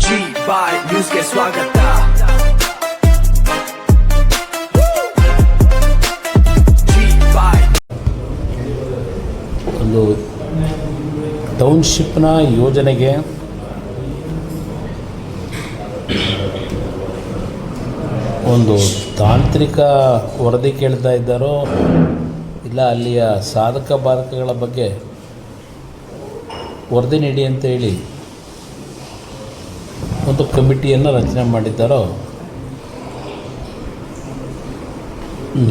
G-By ನ್ಯೂಸ್ಗೆ ಸ್ವಾಗತ. G-By ಒಂದು ಟೌನ್ಶಿಪ್ನ ಯೋಜನೆಗೆ ಒಂದು ತಾಂತ್ರಿಕ ವರದಿ ಕೇಳ್ತಾ ಇದ್ದಾರೋ ಇಲ್ಲ ಅಲ್ಲಿಯ ಸಾಧಕ ಬಾಧಕಗಳ ಬಗ್ಗೆ ವರದಿ ನೀಡಿ ಅಂತ ಹೇಳಿ ಒಂದು ಕಮಿಟಿಯನ್ನು ರಚನೆ ಮಾಡಿದ್ದಾರೋ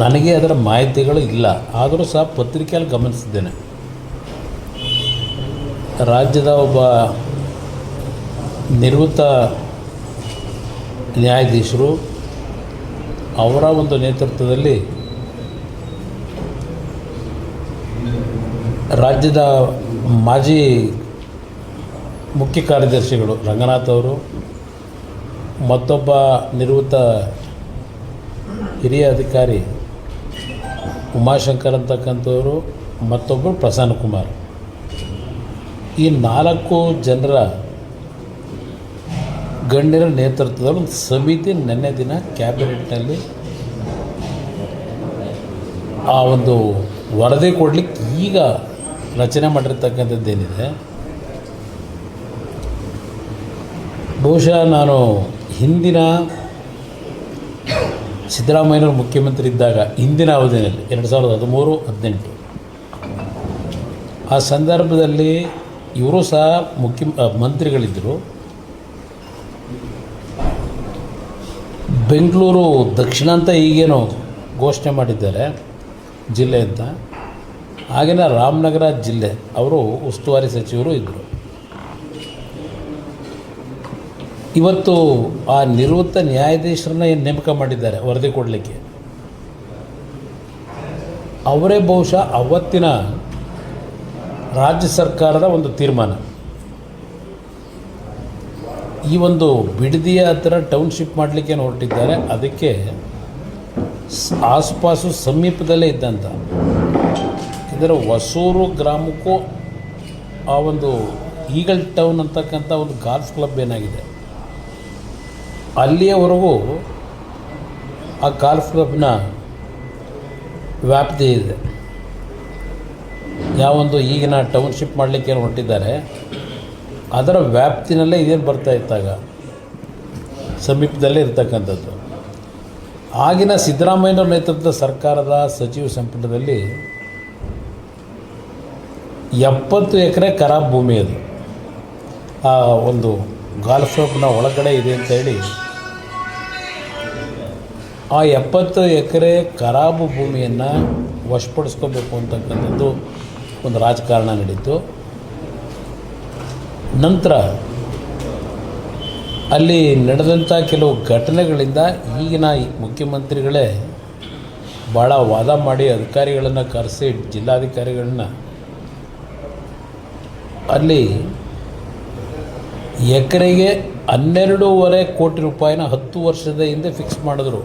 ನನಗೆ ಅದರ ಮಾಹಿತಿಗಳು ಇಲ್ಲ. ಆದರೂ ಸಹ ಪತ್ರಿಕೆಯಲ್ಲಿ ಗಮನಿಸಿದ್ದೇನೆ. ರಾಜ್ಯದ ಒಬ್ಬ ನಿವೃತ್ತ ನ್ಯಾಯಾಧೀಶರು ಅವರ ಒಂದು ನೇತೃತ್ವದಲ್ಲಿ ರಾಜ್ಯದ ಮಾಜಿ ಮುಖ್ಯ ಕಾರ್ಯದರ್ಶಿಗಳು ರಂಗನಾಥ್ ಅವರು, ಮತ್ತೊಬ್ಬ ನಿವೃತ್ತ ಹಿರಿಯ ಅಧಿಕಾರಿ ಉಮಾಶಂಕರ್ ಅಂತಕ್ಕಂಥವರು, ಮತ್ತೊಬ್ಬರು ಪ್ರಸನ್ನ ಕುಮಾರ್, ಈ 4 ಜನರ ಗಣ್ಯರ ನೇತೃತ್ವದಲ್ಲಿ ಒಂದು ಸಮಿತಿ ನಿನ್ನೆ ದಿನ ಕ್ಯಾಬಿನೆಟ್ನಲ್ಲಿ ಆ ಒಂದು ವರದಿ ಕೊಡಲಿಕ್ಕೆ ಈಗ ರಚನೆ ಮಾಡಿರ್ತಕ್ಕಂಥದ್ದೇನಿದೆ. ಬಹುಶಃ ನಾನು ಹಿಂದಿನ ಸಿದ್ದರಾಮಯ್ಯನವರು ಮುಖ್ಯಮಂತ್ರಿ ಇದ್ದಾಗ ಹಿಂದಿನ ಅವಧಿಯಲ್ಲಿ 2013-18 ಆ ಸಂದರ್ಭದಲ್ಲಿ ಇವರು ಸಹ ಮಂತ್ರಿಗಳಿದ್ದರು. ಬೆಂಗಳೂರು ದಕ್ಷಿಣ ಅಂತ ಈಗೇನು ಘೋಷಣೆ ಮಾಡಿದ್ದಾರೆ ಜಿಲ್ಲೆ ಅಂತ, ಆಗಿನ ರಾಮನಗರ ಜಿಲ್ಲೆ ಅವರು ಉಸ್ತುವಾರಿ ಸಚಿವರು ಇದ್ದರು. ಇವತ್ತು ಆ ನಿವೃತ್ತ ನ್ಯಾಯಾಧೀಶರನ್ನ ಏನು ನೇಮಕ ಮಾಡಿದ್ದಾರೆ ವರದಿ ಕೊಡಲಿಕ್ಕೆ, ಅವರೇ ಬಹುಶಃ ಅವತ್ತಿನ ರಾಜ್ಯ ಸರ್ಕಾರದ ಒಂದು ತೀರ್ಮಾನ. ಈ ಒಂದು ಬಿಡದಿಯ ಹತ್ತಿರ ಟೌನ್ಶಿಪ್ ಮಾಡಲಿಕ್ಕೆ ಹೊರಟಿದ್ದಾರೆ. ಅದಕ್ಕೆ ಆಸುಪಾಸು ಸಮೀಪದಲ್ಲೇ ಇದ್ದಂಥ ಇದರ ಹೊಸೂರು ಗ್ರಾಮಕ್ಕೂ ಆ ಒಂದು ಈಗಲ್ ಟೌನ್ ಅಂತಕ್ಕಂಥ ಒಂದು ಗಾಲ್ಫ್ ಕ್ಲಬ್ ಏನಾಗಿದೆ ಅಲ್ಲಿಯವರೆಗೂ ಆ ಗಾಲ್ಫ್ ಕ್ಲಬ್ನ ವ್ಯಾಪ್ತಿ ಇದೆ. ಯಾವೊಂದು ಈಗಿನ ಟೌನ್ಶಿಪ್ ಮಾಡಲಿಕ್ಕೆ ಏನು ಹೊರಟಿದ್ದಾರೆ ಅದರ ವ್ಯಾಪ್ತಿನಲ್ಲೇ ಇದೇನು ಬರ್ತಾ ಇತ್ತಾಗ ಸಮೀಪದಲ್ಲೇ ಇರ್ತಕ್ಕಂಥದ್ದು. ಆಗಿನ ಸಿದ್ದರಾಮಯ್ಯನವ್ರ ನೇತೃತ್ವದ ಸರ್ಕಾರದ ಸಚಿವ ಸಂಪುಟದಲ್ಲಿ 70 ಎಕರೆ ಖರಾಬ್ ಭೂಮಿ ಅದು ಆ ಒಂದು ಗಾಲ್ಫ್ ಕ್ಲಬ್ನ ಒಳಗಡೆ ಇದೆ ಅಂತ ಹೇಳಿ ಆ 70 ಎಕರೆ ಖರಾಬು ಭೂಮಿಯನ್ನು ವಶಪಡಿಸ್ಕೋಬೇಕು ಅಂತಕ್ಕಂಥದ್ದು ಒಂದು ರಾಜಕಾರಣ ನಡೀತು. ನಂತರ ಅಲ್ಲಿ ನಡೆದಂಥ ಕೆಲವು ಘಟನೆಗಳಿಂದ ಈಗಿನ ಮುಖ್ಯಮಂತ್ರಿಗಳೇ ಭಾಳ ವಾದ ಮಾಡಿ ಅಧಿಕಾರಿಗಳನ್ನು ಕರೆಸಿ ಜಿಲ್ಲಾಧಿಕಾರಿಗಳನ್ನ ಅಲ್ಲಿ ಎಕರೆಗೆ 12.5 ಕೋಟಿ ರೂಪಾಯಿನ 10 ವರ್ಷದ ಹಿಂದೆ ಫಿಕ್ಸ್ ಮಾಡಿದ್ರು.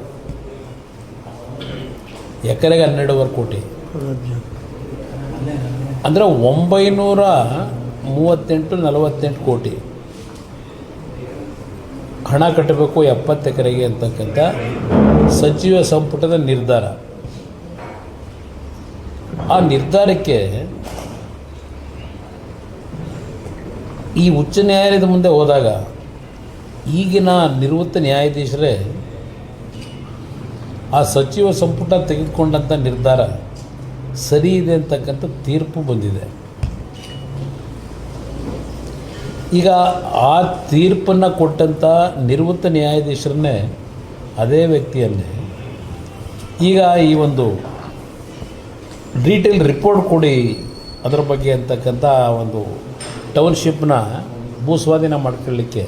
ಎಕರೆಗೆ 12.5 ಕೋಟಿ ಅಂದರೆ 938-48 ಕೋಟಿ ಹಣ ಕಟ್ಟಬೇಕು 70 ಎಕರೆಗೆ ಅಂತಕ್ಕಂಥ ಸಚಿವ ಸಂಪುಟದ ನಿರ್ಧಾರ. ಆ ನಿರ್ಧಾರಕ್ಕೆ ಈ ಉಚ್ಚ ನ್ಯಾಯಾಲಯದ ಮುಂದೆ ಹೋದಾಗ ಈಗಿನ ನಿವೃತ್ತ ನ್ಯಾಯಾಧೀಶರೇ ಆ ಸಚಿವ ಸಂಪುಟ ತೆಗೆದುಕೊಂಡಂಥ ನಿರ್ಧಾರ ಸರಿ ಇದೆ ಅಂತಕ್ಕಂಥ ತೀರ್ಪು ಬಂದಿದೆ. ಈಗ ಆ ತೀರ್ಪನ್ನು ಕೊಟ್ಟಂಥ ನಿವೃತ್ತ ನ್ಯಾಯಾಧೀಶರನ್ನೇ ಅದೇ ವ್ಯಕ್ತಿಯನ್ನೇ ಈಗ ಈ ಒಂದು ಡೀಟೇಲ್ ರಿಪೋರ್ಟ್ ಕೊಡಿ ಅದರ ಬಗ್ಗೆ ಅಂತಕ್ಕಂಥ ಒಂದು ಟೌನ್ಶಿಪ್ನ ಭೂಸ್ವಾಧೀನ ಮಾಡ್ಕೊಳ್ಳಿಕ್ಕೆ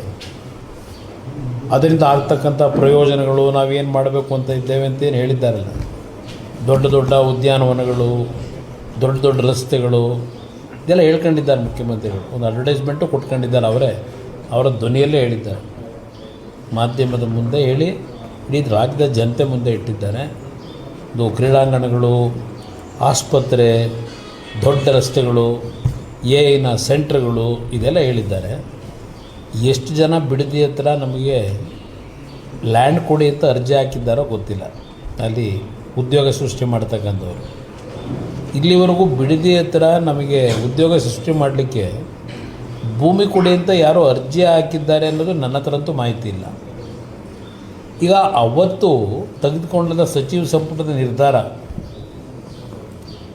ಅದರಿಂದ ಆಗ್ತಕ್ಕಂಥ ಪ್ರಯೋಜನಗಳು ನಾವೇನು ಮಾಡಬೇಕು ಅಂತ ಇದ್ದೇವೆ ಅಂತೇನು ಹೇಳಿದ್ದಾರಲ್ಲ, ದೊಡ್ಡ ದೊಡ್ಡ ಉದ್ಯಾನವನಗಳು, ದೊಡ್ಡ ದೊಡ್ಡ ರಸ್ತೆಗಳು ಇದೆಲ್ಲ ಹೇಳ್ಕೊಂಡಿದ್ದಾರೆ ಮುಖ್ಯಮಂತ್ರಿಗಳು. ಒಂದು ಅಡ್ವರ್ಟೈಸ್ಮೆಂಟು ಕೊಟ್ಕೊಂಡಿದ್ದಾರೆ, ಅವರ ಧ್ವನಿಯಲ್ಲೇ ಹೇಳಿದ್ದಾರೆ, ಮಾಧ್ಯಮದ ಮುಂದೆ ಹೇಳಿ ಇಡೀ ರಾಜ್ಯದ ಜನತೆ ಮುಂದೆ ಇಟ್ಟಿದ್ದಾರೆ. ಇದು ಕ್ರೀಡಾಂಗಣಗಳು, ಆಸ್ಪತ್ರೆ, ದೊಡ್ಡ ರಸ್ತೆಗಳು, ಎಐನ ಸೆಂಟ್ರ್ಗಳು ಇದೆಲ್ಲ ಹೇಳಿದ್ದಾರೆ. ಎಷ್ಟು ಜನ ಬಿಡದಿ ಹತ್ರ ನಮಗೆ ಲ್ಯಾಂಡ್ ಕೊಡಿ ಅಂತ ಅರ್ಜಿ ಹಾಕಿದ್ದಾರೋ ಗೊತ್ತಿಲ್ಲ, ಅಲ್ಲಿ ಉದ್ಯೋಗ ಸೃಷ್ಟಿ ಮಾಡ್ತಕ್ಕಂಥವ್ರು. ಇಲ್ಲಿವರೆಗೂ ಬಿಡದಿ ಹತ್ರ ನಮಗೆ ಉದ್ಯೋಗ ಸೃಷ್ಟಿ ಮಾಡಲಿಕ್ಕೆ ಭೂಮಿ ಕೊಡಿ ಅಂತ ಯಾರೋ ಅರ್ಜಿ ಹಾಕಿದ್ದಾರೆ ಅನ್ನೋದು ನನ್ನ ಹತ್ರ ಅಂತೂ ಮಾಹಿತಿ ಇಲ್ಲ. ಈಗ ಅವತ್ತು ತೆಗೆದುಕೊಂಡ ಸಚಿವ ಸಂಪುಟದ ನಿರ್ಧಾರ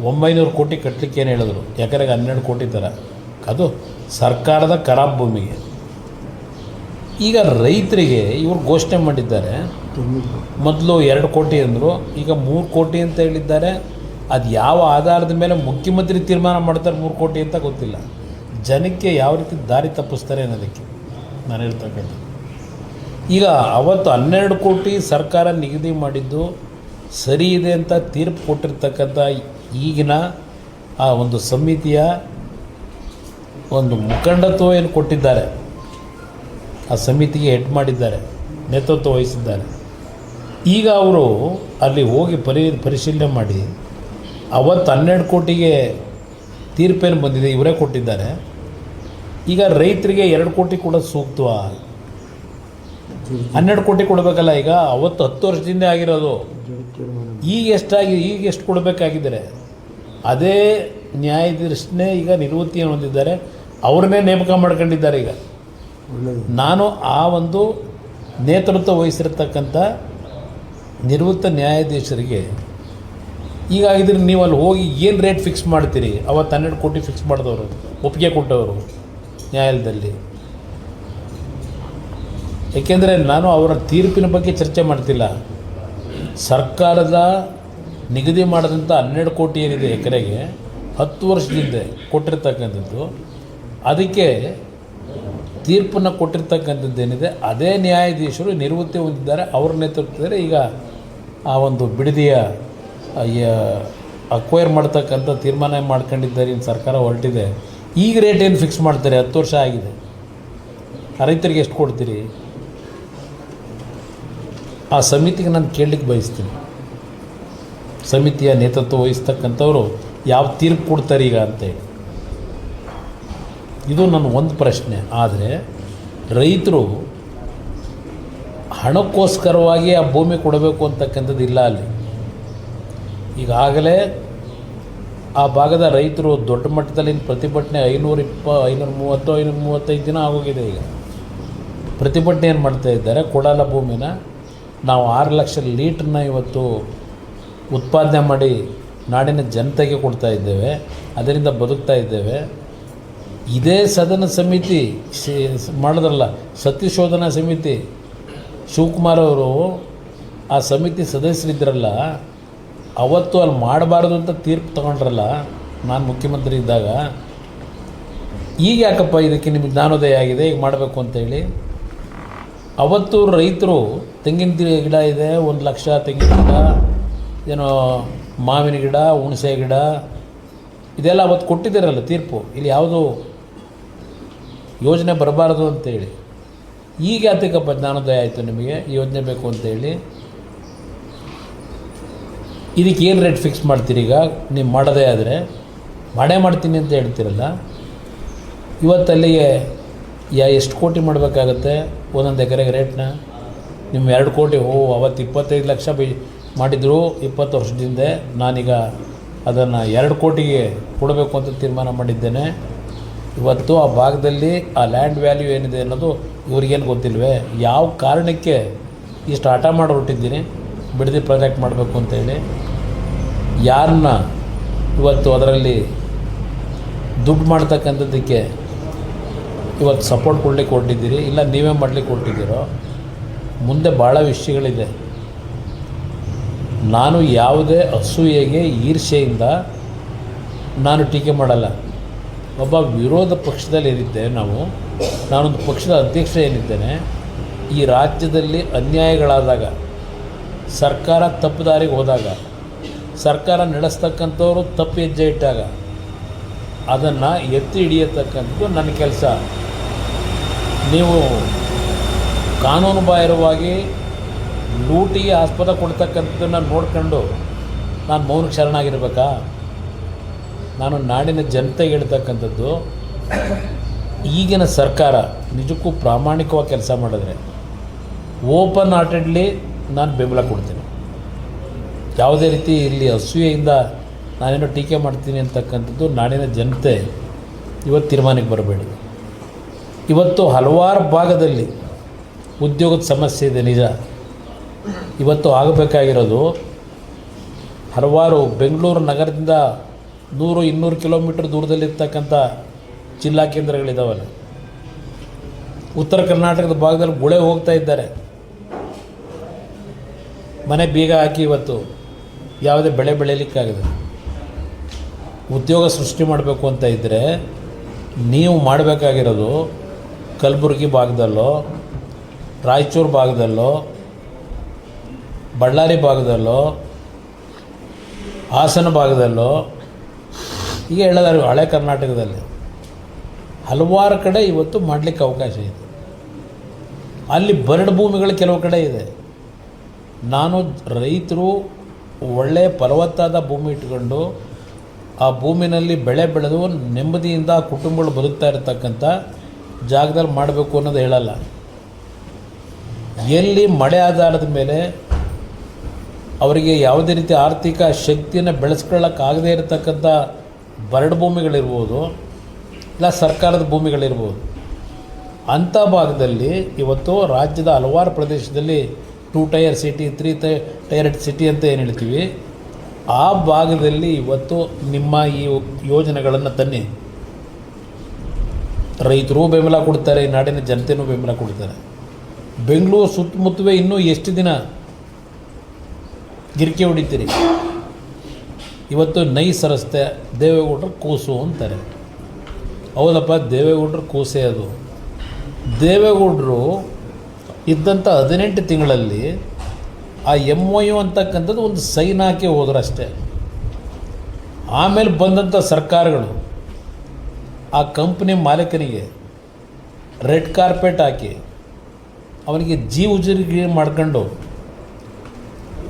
900 ಕೋಟಿ ಕಟ್ಟಲಿಕ್ಕೆ ಏನು ಹೇಳಿದ್ರು, ಎಕರೆಗೆ 12 ಕೋಟಿ ಥರ, ಅದು ಸರ್ಕಾರದ ಖರಾಬ್ ಭೂಮಿಗೆ. ಈಗ ರೈತರಿಗೆ ಇವರು ಘೋಷಣೆ ಮಾಡಿದ್ದಾರೆ, ಮೊದಲು 2 ಕೋಟಿ ಅಂದರು, ಈಗ 3 ಕೋಟಿ ಅಂತ ಹೇಳಿದ್ದಾರೆ. ಅದು ಯಾವ ಆಧಾರದ ಮೇಲೆ ಮುಖ್ಯಮಂತ್ರಿ ತೀರ್ಮಾನ ಮಾಡ್ತಾರೆ 3 ಕೋಟಿ ಅಂತ ಗೊತ್ತಿಲ್ಲ. ಜನಕ್ಕೆ ಯಾವ ರೀತಿ ದಾರಿ ತಪ್ಪಿಸ್ತಾರೆ ಅನ್ನೋದಕ್ಕೆ ನಾನು ಹೇಳ್ತಕ್ಕಂಥದ್ದು. ಈಗ ಅವತ್ತು 12 ಕೋಟಿ ಸರ್ಕಾರ ನಿಗದಿ ಮಾಡಿದ್ದು ಸರಿ ಇದೆ ಅಂತ ತೀರ್ಪು ಕೊಟ್ಟಿರ್ತಕ್ಕಂಥ ಈಗಿನ ಆ ಒಂದು ಸಮಿತಿಯ ಒಂದು ಮುಖಂಡತ್ವ ಏನು ಕೊಟ್ಟಿದ್ದಾರೆ, ಆ ಸಮಿತಿಗೆ ಹೆಡ್ ಮಾಡಿದ್ದಾರೆ, ನೇತೃತ್ವ ವಹಿಸಿದ್ದಾರೆ. ಈಗ ಅವರು ಅಲ್ಲಿ ಹೋಗಿ ಪರಿಶೀಲನೆ ಮಾಡಿ ಅವತ್ತು 12 ಕೋಟಿಗೆ ತೀರ್ಪೇನು ಬಂದಿದೆ ಇವರೇ ಕೊಟ್ಟಿದ್ದಾರೆ. ಈಗ ರೈತರಿಗೆ 2 ಕೋಟಿ ಕೊಡೋದು ಸೂಕ್ತವಾ? 12 ಕೋಟಿ ಕೊಡಬೇಕಲ್ಲ. ಈಗ ಅವತ್ತು 10 ವರ್ಷದಿಂದ ಆಗಿರೋದು, ಈಗ ಎಷ್ಟು ಕೊಡಬೇಕಾಗಿದ್ದಾರೆ? ಅದೇ ನ್ಯಾಯಾಧೀಶನೇ ಈಗ ನಿವೃತ್ತಿಯನ್ನು ಹೊಂದಿದ್ದಾರೆ, ಅವ್ರನ್ನೇ ನೇಮಕ ಮಾಡ್ಕೊಂಡಿದ್ದಾರೆ. ಈಗ ನಾನು ಆ ಒಂದು ನೇತೃತ್ವ ವಹಿಸಿರ್ತಕ್ಕಂಥ ನಿವೃತ್ತ ನ್ಯಾಯಾಧೀಶರಿಗೆ ಈಗ ಇದ್ರೆ ನೀವು ಅಲ್ಲಿ ಹೋಗಿ ಏನು ರೇಟ್ ಫಿಕ್ಸ್ ಮಾಡ್ತೀರಿ? ಅವತ್ತು 12 ಕೋಟಿ ಫಿಕ್ಸ್ ಮಾಡಿದವರು, ಒಪ್ಪಿಗೆ ಕೊಟ್ಟವರು ನ್ಯಾಯಾಲಯದಲ್ಲಿ. ಏಕೆಂದರೆ ನಾನು ಅವರ ತೀರ್ಪಿನ ಬಗ್ಗೆ ಚರ್ಚೆ ಮಾಡ್ತಿಲ್ಲ. ಸರ್ಕಾರದ ನಿಗದಿ ಮಾಡಿದಂಥ 12 ಕೋಟಿ ಏನಿದೆ ಎಕರೆಗೆ 10 ವರ್ಷದಿಂದ ಕೊಟ್ಟಿರ್ತಕ್ಕಂಥದ್ದು, ಅದಕ್ಕೆ ತೀರ್ಪನ್ನು ಕೊಟ್ಟಿರ್ತಕ್ಕಂಥದ್ದೇನಿದೆ ಅದೇ ನ್ಯಾಯಾಧೀಶರು ನಿವೃತ್ತಿ ಹೊಂದಿದ್ದಾರೆ. ಅವ್ರ ನೇತೃತ್ವದಲ್ಲಿ ಈಗ ಆ ಒಂದು ಬಿಡದಿಯ ಅಕ್ವೈರ್ ಮಾಡ್ತಕ್ಕಂಥ ತೀರ್ಮಾನ ಮಾಡ್ಕೊಂಡಿದ್ದಾರೆ. ಇನ್ನು ಸರ್ಕಾರ ಹೊರಟಿದೆ. ಈಗ ರೇಟ್ ಏನು ಫಿಕ್ಸ್ ಮಾಡ್ತಾರೆ? 10 ವರ್ಷ ಆಗಿದೆ. ರೈತರಿಗೆ ಎಷ್ಟು ಕೊಡ್ತೀರಿ? ಆ ಸಮಿತಿಗೆ ನಾನು ಕೇಳಲಿಕ್ಕೆ ಬಯಸ್ತೀನಿ, ಸಮಿತಿಯ ನೇತೃತ್ವ ವಹಿಸ್ತಕ್ಕಂಥವ್ರು ಯಾವ ತೀರ್ಪು ಕೊಡ್ತಾರೆ ಈಗ ಅಂತೇಳಿ. ಇದು ನನ್ನ ಒಂದು ಪ್ರಶ್ನೆ. ಆದರೆ ರೈತರು ಹಣಕ್ಕೋಸ್ಕರವಾಗಿ ಆ ಭೂಮಿ ಕೊಡಬೇಕು ಅಂತಕ್ಕಂಥದ್ದು ಇಲ್ಲ ಅಲ್ಲಿ. ಈಗಾಗಲೇ ಆ ಭಾಗದ ರೈತರು ದೊಡ್ಡ ಮಟ್ಟದಲ್ಲಿ ಪ್ರತಿಭಟನೆ 535 ದಿನ ಆಗೋಗಿದೆ. ಈಗ ಪ್ರತಿಭಟನೆ ಏನು ಮಾಡ್ತಾ ಇದ್ದಾರೆ? ಕೊಡಲ್ಲ ಭೂಮಿನ, ನಾವು 6 ಲಕ್ಷ ಲೀಟ್ರನ್ನ ಇವತ್ತು ಉತ್ಪಾದನೆ ಮಾಡಿ ನಾಡಿನ ಜನತೆಗೆ ಕೊಡ್ತಾ ಇದ್ದೇವೆ, ಅದರಿಂದ ಬದುಕ್ತಾ ಇದ್ದೇವೆ. ಇದೇ ಸದನ ಸಮಿತಿ ಮಾಡಿದ್ರಲ್ಲ, ಸತ್ಯಶೋಧನಾ ಸಮಿತಿ, ಶಿವಕುಮಾರ್ ಅವರು ಆ ಸಮಿತಿ ಸದಸ್ಯರಿದ್ದರಲ್ಲ, ಅವತ್ತು ಅಲ್ಲಿ ಮಾಡಬಾರ್ದು ಅಂತ ತೀರ್ಪು ತಗೊಂಡ್ರಲ್ಲ ನಾನು ಮುಖ್ಯಮಂತ್ರಿ ಇದ್ದಾಗ. ಈಗ ಯಾಕಪ್ಪ ಇದಕ್ಕೆ ನಿಮಗೆ ಜ್ಞಾನೋದಯ ಆಗಿದೆ ಈಗ ಮಾಡಬೇಕು ಅಂತೇಳಿ? ಅವತ್ತು ರೈತರು ತೆಂಗಿನ ಗಿಡ ಇದೆ, 1 ಲಕ್ಷ ತೆಂಗಿನ ಗಿಡ, ಏನೋ ಮಾವಿನ ಗಿಡ, ಹುಣಸೆ ಗಿಡ, ಇದೆಲ್ಲ ಅವತ್ತು ಕೊಟ್ಟಿದ್ದೀರಲ್ಲ ತೀರ್ಪು. ಇಲ್ಲಿ ಯಾವುದು ಯೋಜನೆ ಬರಬಾರ್ದು ಅಂತೇಳಿ. ಈಗ ಯಾತಕ್ಕಪ್ಪ ಜ್ಞಾನೋದಯ ಆಯಿತು ನಿಮಗೆ ಈ ಯೋಜನೆ ಬೇಕು ಅಂತೇಳಿ? ಇದಕ್ಕೆ ಏನು ರೇಟ್ ಫಿಕ್ಸ್ ಮಾಡ್ತೀರಿ? ಈಗ ನೀವು ಮಾಡೋದೇ ಆದರೆ ಮಾಡೇ ಮಾಡ್ತೀನಿ ಅಂತ ಹೇಳ್ತೀರಲ್ಲ. ಇವತ್ತಲ್ಲಿಗೆ ಎಷ್ಟು ಕೋಟಿ ಮಾಡಬೇಕಾಗತ್ತೆ ಒಂದೊಂದು ಎಕರೆಗೆ ರೇಟ್ನ? ನಿಮ್ಮ 2 ಕೋಟಿ ಅವತ್ತು 25 ಲಕ್ಷ ಮಾಡಿದ್ರು 20 ವರ್ಷದಿಂದ. ನಾನೀಗ ಅದನ್ನು 2 ಕೋಟಿಗೆ ಕೊಡಬೇಕು ಅಂತ ತೀರ್ಮಾನ ಮಾಡಿದ್ದೇನೆ. ಇವತ್ತು ಆ ಭಾಗದಲ್ಲಿ ಆ ಲ್ಯಾಂಡ್ ವ್ಯಾಲ್ಯೂ ಏನಿದೆ ಅನ್ನೋದು ಇವ್ರಿಗೇನು ಗೊತ್ತಿಲ್ವೇ? ಯಾವ ಕಾರಣಕ್ಕೆ ಇಷ್ಟು ಹಠ ಮಾಡಿ ಹೊರಟಿದ್ದೀನಿ ಬಿಡದಿ ಪ್ರಾಜೆಕ್ಟ್ ಮಾಡಬೇಕು ಅಂತೇಳಿ? ಯಾರನ್ನ ಇವತ್ತು ಅದರಲ್ಲಿ ದುಡ್ಡು ಮಾಡ್ತಕ್ಕಂಥದ್ದಕ್ಕೆ ಇವತ್ತು ಸಪೋರ್ಟ್ ಕೊಡಲಿಕ್ಕೆ ಹೊರಟಿದ್ದೀರಿ? ಇಲ್ಲ ನೀವೇ ಮಾಡಲಿಕ್ಕೆ ಹೊರಟಿದ್ದೀರೋ? ಮುಂದೆ ಭಾಳ ವಿಷಯಗಳಿದೆ. ನಾನು ಯಾವುದೇ ಅಸೂಯೆಗೆ ಈರ್ಷೆಯಿಂದ ನಾನು ಟೀಕೆ ಮಾಡಲ್ಲ. ಒಬ್ಬ ವಿರೋಧ ಪಕ್ಷದಲ್ಲಿ ಏನಿದ್ದೆ ನಾನೊಂದು ಪಕ್ಷದ ಅಧ್ಯಕ್ಷ ಏನಿದ್ದೇನೆ. ಈ ರಾಜ್ಯದಲ್ಲಿ ಅನ್ಯಾಯಗಳಾದಾಗ, ಸರ್ಕಾರ ತಪ್ಪು ದಾರಿಗೆ ಹೋದಾಗ, ಸರ್ಕಾರ ನಡೆಸ್ತಕ್ಕಂಥವ್ರು ತಪ್ಪು ಹೆಜ್ಜೆ ಇಟ್ಟಾಗ ಅದನ್ನು ಎತ್ತಿ ಹಿಡಿಯತಕ್ಕಂಥದ್ದು ನನ್ನ ಕೆಲಸ. ನೀವು ಕಾನೂನು ಬಾಹಿರವಾಗಿ ಲೂಟಿಗೆ ಆಸ್ಪದ ಕೊಡ್ತಕ್ಕಂಥದ್ದನ್ನು ನೋಡ್ಕೊಂಡು ನಾನು ಮೌನಕ್ಕೆ ಶರಣಾಗಿರ್ಬೇಕಾ? ನಾನು ನಾಡಿನ ಜನತೆಗೆ ಹೇಳ್ತಕ್ಕಂಥದ್ದು, ಈಗಿನ ಸರ್ಕಾರ ನಿಜಕ್ಕೂ ಪ್ರಾಮಾಣಿಕವಾಗಿ ಕೆಲಸ ಮಾಡಿದ್ರೆ ಓಪನ್ ಹಾರ್ಟೆಡ್ಲಿ ನಾನು ಬೆಂಬಲ ಕೊಡ್ತೀನಿ. ಯಾವುದೇ ರೀತಿ ಇಲ್ಲಿ ಅಸೂಯೆಯಿಂದ ನಾನೇನೋ ಟೀಕೆ ಮಾಡ್ತೀನಿ ಅಂತಕ್ಕಂಥದ್ದು ನಾಡಿನ ಜನತೆ ಇವತ್ತು ತೀರ್ಮಾನಕ್ಕೆ ಬರಬೇಡಿ. ಇವತ್ತು ಹಲವಾರು ಭಾಗದಲ್ಲಿ ಉದ್ಯೋಗದ ಸಮಸ್ಯೆ ಇದೆ ನಿಜ. ಇವತ್ತು ಆಗಬೇಕಾಗಿರೋದು ಹಲವಾರು ಬೆಂಗಳೂರು ನಗರದಿಂದ 100-200 ಕಿಲೋಮೀಟ್ರ್ ದೂರದಲ್ಲಿರ್ತಕ್ಕಂಥ ಜಿಲ್ಲಾ ಕೇಂದ್ರಗಳಿದ್ದಾವಲ್ಲ, ಉತ್ತರ ಕರ್ನಾಟಕದ ಭಾಗದಲ್ಲಿ ಗುಳೆ ಹೋಗ್ತಾ ಇದ್ದಾರೆ. ಮನೆ ಬೀಗ ಹಾಕಿ ಇವತ್ತು ಯಾವುದೇ ಬೆಳೆ ಬೆಳೀಲಿಕ್ಕಾಗದೆ. ಉದ್ಯೋಗ ಸೃಷ್ಟಿ ಮಾಡಬೇಕು ಅಂತ ಇದ್ದರೆ ನೀವು ಮಾಡಬೇಕಾಗಿರೋದು ಕಲಬುರಗಿ ಭಾಗದಲ್ಲೋ, ರಾಯಚೂರು ಭಾಗದಲ್ಲೋ, ಬಳ್ಳಾರಿ ಭಾಗದಲ್ಲೋ, ಹಾಸನ ಭಾಗದಲ್ಲೋ, ಹೀಗೆ ಹೇಳೋದಾದ್ರೆ ಹಳೆ ಕರ್ನಾಟಕದಲ್ಲಿ ಹಲವಾರು ಕಡೆ ಇವತ್ತು ಮಾಡಲಿಕ್ಕೆ ಅವಕಾಶ ಇದೆ. ಅಲ್ಲಿ ಬರಡು ಭೂಮಿಗಳು ಕೆಲವು ಕಡೆ ಇದೆ. ನಾನು ರೈತರು ಒಳ್ಳೆಯ ಫಲವತ್ತಾದ ಭೂಮಿ ಇಟ್ಕೊಂಡು ಆ ಭೂಮಿನಲ್ಲಿ ಬೆಳೆ ಬೆಳೆದು ನೆಮ್ಮದಿಯಿಂದ ಕುಟುಂಬಗಳು ಬದುಕ್ತಾ ಇರತಕ್ಕಂಥ ಜಾಗದಲ್ಲಿ ಮಾಡಬೇಕು ಅನ್ನೋದು ಹೇಳಲ್ಲ. ಎಲ್ಲಿ ಮಳೆ ಆಧಾರದ ಮೇಲೆ ಅವರಿಗೆ ಯಾವುದೇ ರೀತಿ ಆರ್ಥಿಕ ಶಕ್ತಿಯನ್ನು ಬೆಳೆಸ್ಕೊಳ್ಳೋಕ್ಕಾಗದೇ ಇರತಕ್ಕಂಥ ಬರಡು ಭೂಮಿಗಳಿರ್ಬೋದು, ಇಲ್ಲ ಸರ್ಕಾರದ ಭೂಮಿಗಳಿರ್ಬೋದು, ಅಂಥ ಭಾಗದಲ್ಲಿ ಇವತ್ತು ರಾಜ್ಯದ ಹಲವಾರು ಪ್ರದೇಶದಲ್ಲಿ 2 ಟೈರ್ ಸಿಟಿ 3 ಟೈರ್ ಸಿಟಿ ಅಂತ ಏನು ಹೇಳ್ತೀವಿ, ಆ ಭಾಗದಲ್ಲಿ ಇವತ್ತು ನಿಮ್ಮ ಈ ಯೋಜನೆಗಳನ್ನು ತನ್ನಿ. ರೈತರು ಬೆಂಬಲ ಕೊಡ್ತಾರೆ, ಈ ನಾಡಿನ ಜನತೆಯೂ ಬೆಂಬಲ ಕೊಡ್ತಾರೆ. ಬೆಂಗಳೂರು ಸುತ್ತಮುತ್ತವೇ ಇನ್ನೂ ಎಷ್ಟು ದಿನ ಗಿರಿಕೆ ಹೊಡಿತೀರಿ? ಇವತ್ತು ನೈಸ್ ರಸ್ತೆ ದೇವೇಗೌಡರು ಕೂಸು ಅಂತಾರೆ. ಹೌದಪ್ಪ, ದೇವೇಗೌಡರು ಕೂಸೆ ಅದು. ದೇವೇಗೌಡರು ಇದ್ದಂಥ 18 ತಿಂಗಳಲ್ಲಿ ಆ MOU ಅಂತಕ್ಕಂಥದ್ದು ಒಂದು ಸೈನ್ ಹಾಕಿ ಹೋದ್ರು ಅಷ್ಟೇ. ಆಮೇಲೆ ಬಂದಂಥ ಸರ್ಕಾರಗಳು ಆ ಕಂಪ್ನಿ ಮಾಲೀಕನಿಗೆ ರೆಡ್ ಕಾರ್ಪೆಟ್ ಹಾಕಿ ಅವನಿಗೆ ಉಜಿರಿಗೆ ಮಾಡ್ಕೊಂಡು